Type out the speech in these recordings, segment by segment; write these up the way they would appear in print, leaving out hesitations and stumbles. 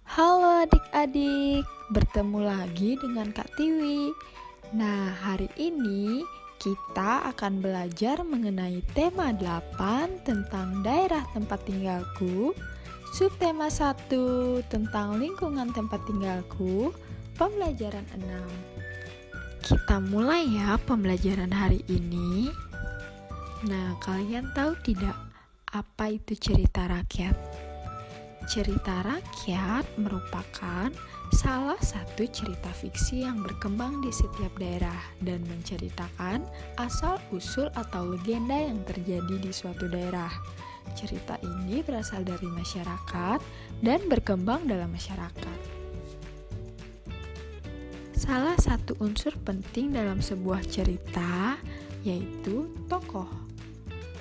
Halo adik-adik, bertemu lagi dengan Kak Tiwi. Nah, hari ini kita akan belajar mengenai tema 8 tentang daerah tempat tinggalku, subtema 1 tentang lingkungan tempat tinggalku, pembelajaran 6. Kita mulai ya pembelajaran hari ini. Nah, kalian tahu tidak apa itu cerita rakyat? Cerita rakyat merupakan salah satu cerita fiksi yang berkembang di setiap daerah dan menceritakan asal-usul atau legenda yang terjadi di suatu daerah. Cerita ini berasal dari masyarakat dan berkembang dalam masyarakat. Salah satu unsur penting dalam sebuah cerita yaitu tokoh.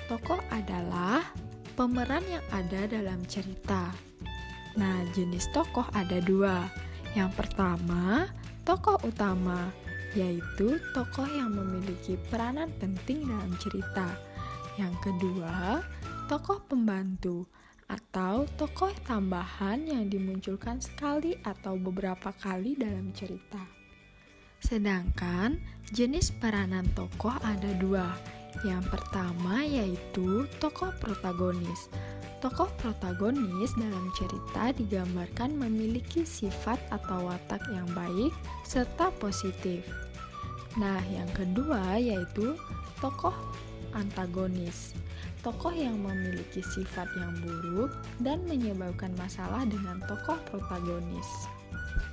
Tokoh adalah pemeran yang ada dalam cerita. Nah, jenis tokoh ada dua. Yang pertama, tokoh utama, yaitu tokoh yang memiliki peranan penting dalam cerita. Yang kedua, tokoh pembantu atau tokoh tambahan yang dimunculkan sekali atau beberapa kali dalam cerita. Sedangkan jenis peranan tokoh ada dua. Yang pertama yaitu tokoh protagonis. Tokoh protagonis dalam cerita digambarkan memiliki sifat atau watak yang baik serta positif. Nah, yang kedua yaitu tokoh antagonis. Tokoh yang memiliki sifat yang buruk dan menyebabkan masalah dengan tokoh protagonis.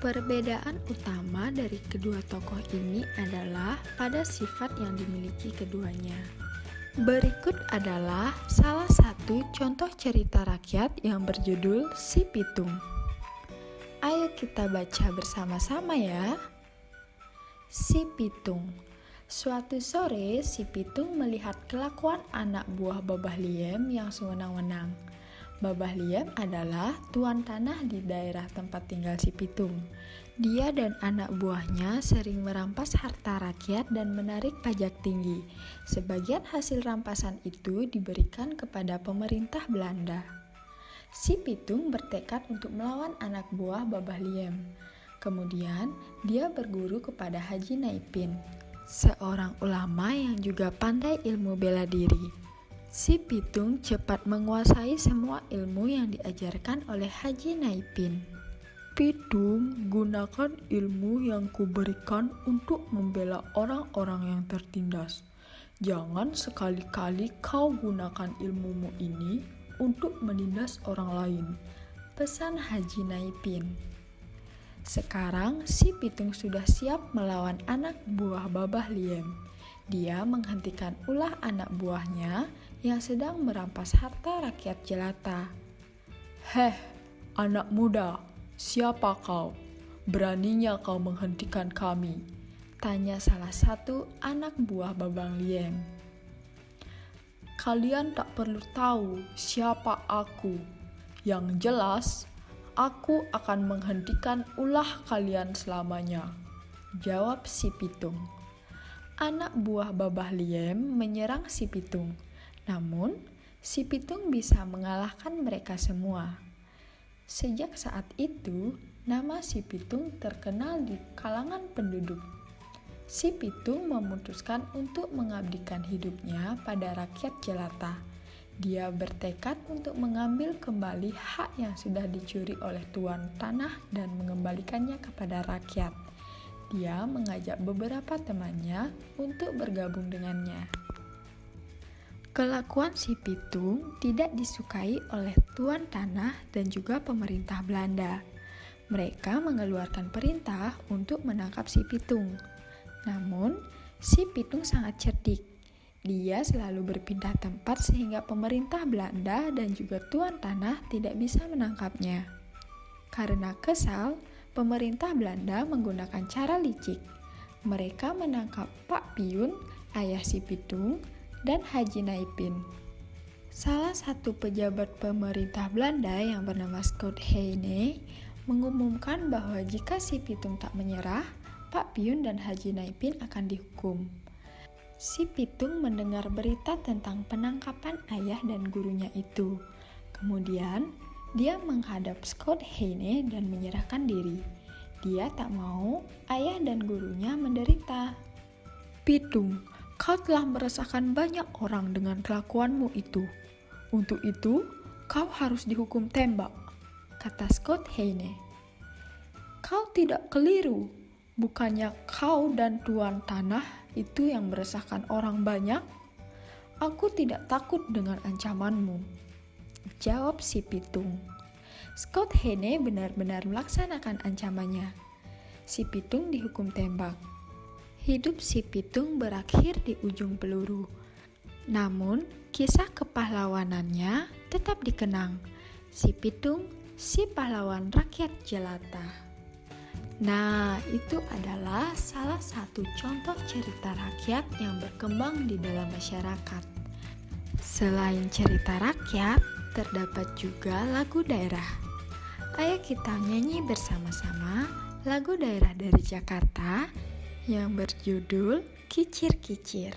Perbedaan utama dari kedua tokoh ini adalah pada sifat yang dimiliki keduanya. Berikut adalah salah satu contoh cerita rakyat yang berjudul Si Pitung. Ayo kita baca bersama-sama ya. Si Pitung. Suatu sore, Si Pitung melihat kelakuan anak buah Babah Liem yang sewenang-wenang. Babah Liem adalah tuan tanah di daerah tempat tinggal Si Pitung. Dia dan anak buahnya sering merampas harta rakyat dan menarik pajak tinggi. Sebagian hasil rampasan itu diberikan kepada pemerintah Belanda. Si Pitung bertekad untuk melawan anak buah Babah Liem. Kemudian, dia berguru kepada Haji Naipin, seorang ulama yang juga pandai ilmu bela diri. Si Pitung cepat menguasai semua ilmu yang diajarkan oleh Haji Naipin. Pitung, gunakan ilmu yang kuberikan untuk membela orang-orang yang tertindas. Jangan sekali-kali kau gunakan ilmumu ini untuk menindas orang lain, pesan Haji Naipin. Sekarang si Pitung sudah siap melawan anak buah Babah Liem. Dia menghentikan ulah anak buahnya yang sedang merampas harta rakyat jelata. Heh, anak muda, siapa kau? Beraninya kau menghentikan kami? Tanya salah satu anak buah Babang Liem. Kalian tak perlu tahu siapa aku. Yang jelas, aku akan menghentikan ulah kalian selamanya, jawab si Pitung. Anak buah Babah Liem menyerang si Pitung. Namun, si Pitung bisa mengalahkan mereka semua. Sejak saat itu, nama si Pitung terkenal di kalangan penduduk. Si Pitung memutuskan untuk mengabdikan hidupnya pada rakyat jelata. Dia bertekad untuk mengambil kembali hak yang sudah dicuri oleh tuan tanah dan mengembalikannya kepada rakyat. Dia mengajak beberapa temannya untuk bergabung dengannya. Kelakuan si Pitung tidak disukai oleh tuan tanah dan juga pemerintah Belanda. Mereka mengeluarkan perintah untuk menangkap si Pitung. Namun, si Pitung sangat cerdik. Dia selalu berpindah tempat sehingga pemerintah Belanda dan juga tuan tanah tidak bisa menangkapnya. Karena kesal, pemerintah Belanda menggunakan cara licik. Mereka menangkap Pak Piyun, ayah si Pitung, dan Haji Naipin. Salah satu pejabat pemerintah Belanda yang bernama Scott Heine mengumumkan bahwa jika si Pitung tak menyerah, Pak Piyun dan Haji Naipin akan dihukum. Si Pitung mendengar berita tentang penangkapan ayah dan gurunya itu. Kemudian, Dia menghadap Scott Heine dan menyerahkan diri. Dia tak mau ayah dan gurunya menderita. Pitung, kau telah meresahkan banyak orang dengan kelakuanmu itu. Untuk itu, kau harus dihukum tembak, kata Scott Heine. Kau tidak keliru. Bukannya kau dan Tuan Tanah itu yang meresahkan orang banyak? Aku tidak takut dengan ancamanmu, jawab si Pitung. Scott Heine benar-benar melaksanakan ancamannya. Si Pitung dihukum tembak. Hidup si Pitung berakhir di ujung peluru. Namun, kisah kepahlawanannya tetap dikenang. Si Pitung, si pahlawan rakyat jelata. Nah, itu adalah salah satu contoh cerita rakyat yang berkembang di dalam masyarakat. Selain cerita rakyat, terdapat juga lagu daerah. Ayo kita nyanyi bersama-sama lagu daerah dari Jakarta yang berjudul Kicir-Kicir.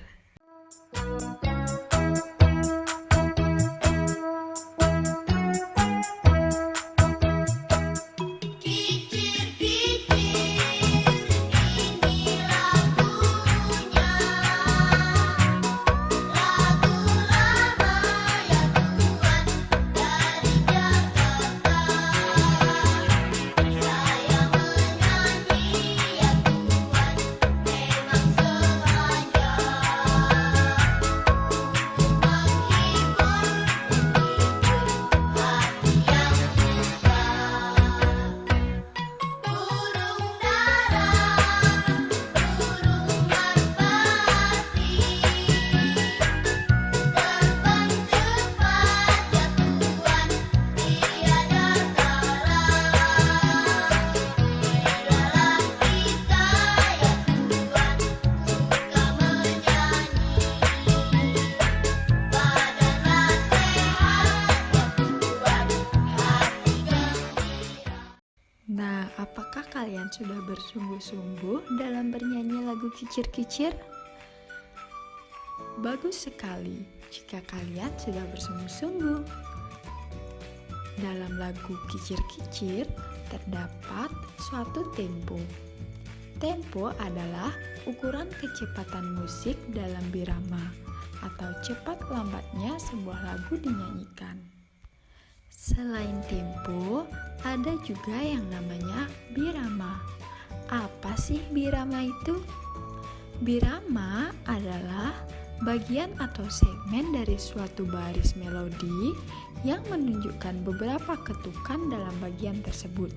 Nah, apakah kalian sudah bersungguh-sungguh dalam bernyanyi lagu Kicir-Kicir? Bagus sekali jika kalian sudah bersungguh-sungguh. Dalam lagu Kicir-Kicir terdapat suatu tempo. Tempo adalah ukuran kecepatan musik dalam birama atau cepat lambatnya sebuah lagu dinyanyikan. Selain tempo, ada juga yang namanya birama. Apa sih birama itu? Birama adalah bagian atau segmen dari suatu baris melodi yang menunjukkan beberapa ketukan dalam bagian tersebut.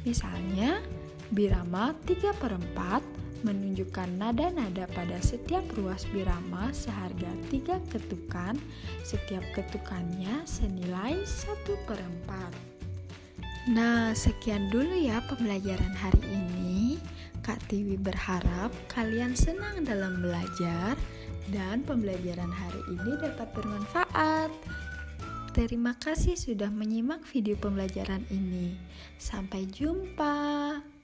Misalnya, birama 3/4 menunjukkan nada-nada pada setiap ruas birama seharga 3 ketukan, setiap ketukannya senilai 1/4. Nah, sekian dulu ya pembelajaran hari ini. Kak Tiwi berharap kalian senang dalam belajar dan pembelajaran hari ini dapat bermanfaat. Terima kasih sudah menyimak video pembelajaran ini. Sampai jumpa.